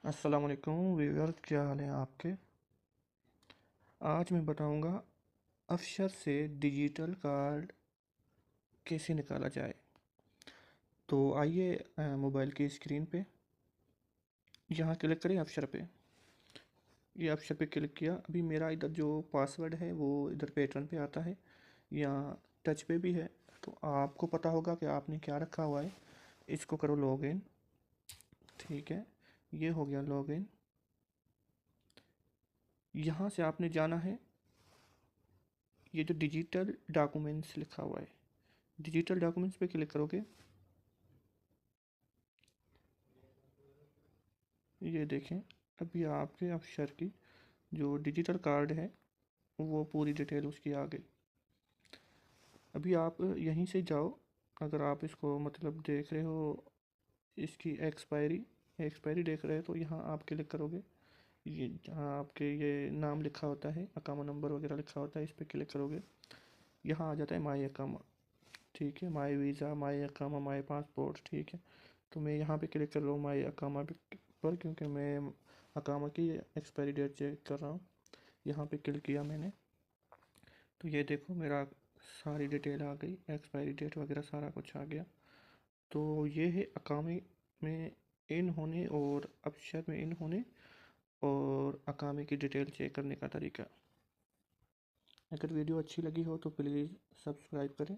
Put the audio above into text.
अस्सलाम वालेकुम व्यूअर्स, क्या हाल है आपके। आज मैं बताऊंगा अफशर से डिजिटल कार्ड कैसे निकाला जाए। तो आइए मोबाइल की स्क्रीन पे यहाँ क्लिक करें अफशर पे। ये अफशर पे क्लिक किया। अभी मेरा इधर जो पासवर्ड है वो इधर पैटर्न पे आता है, यहाँ टच पे भी है। तो आपको पता होगा कि आपने क्या रखा हुआ है। इसको करो लॉगिन। ठीक है, ये हो गया लॉगिन। यहाँ से आपने जाना है, ये जो डिजिटल डॉक्यूमेंट्स लिखा हुआ है, डिजिटल डॉक्यूमेंट्स पे क्लिक करोगे। ये देखें, अभी आपके अफसर की जो डिजिटल कार्ड है वो पूरी डिटेल उसकी आ गई। अभी आप यहीं से जाओ। अगर आप इसको मतलब देख रहे हो, इसकी एक्सपायरी एक्सपायरी देख रहे हो तो यहाँ आप क्लिक करोगे। ये जहाँ आपके ये नाम लिखा होता है, अकामा नंबर वगैरह लिखा होता है, इस पर क्लिक करोगे। यहाँ आ जाता है माई अकामा। ठीक है, माई वीज़ा, माई अकामा, माई पासपोर्ट। ठीक है, तो मैं यहाँ पे क्लिक कर रहा हूँ माई अकामा पर, क्योंकि मैं अकामा की एक्सपायरी डेट चेक कर रहा हूँ। यहाँ पे क्लिक किया मैंने, तो ये देखो मेरा सारी डिटेल आ गई, एक्सपायरी डेट वगैरह सारा कुछ आ गया। तो ये है अकामे में इन होने और अफशर में इन होने और अकामे की डिटेल चेक करने का तरीका। अगर वीडियो अच्छी लगी हो तो प्लीज़ सब्सक्राइब करें।